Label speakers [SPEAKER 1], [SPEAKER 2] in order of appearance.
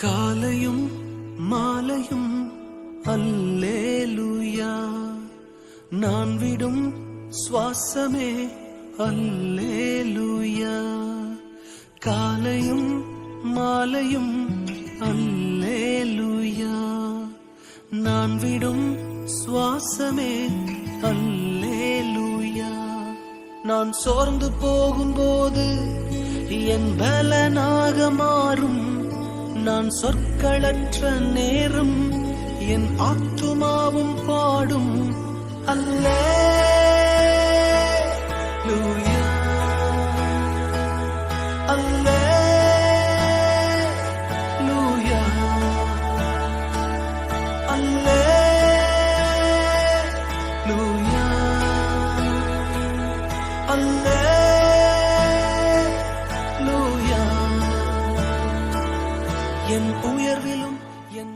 [SPEAKER 1] காலையும் மாலையும் அல்லேலூயா, நான் விடும் சுவாசமே அல்லேலூயா. காலையும் மாலையும் அல்லேலூயா, நான் விடும் சுவாசமே அல்லேலூயா. நான் சோர்ந்து போகும்போது என் பலனாக மாறும், நான் சொற்களற்ற நேரம் என் ஆத்துமாவும் பாடும் அல்லேலூயா, அல்லேலூயா, அல்லேலூயா, அல்லேலூயா. என் உயர்விலும் என்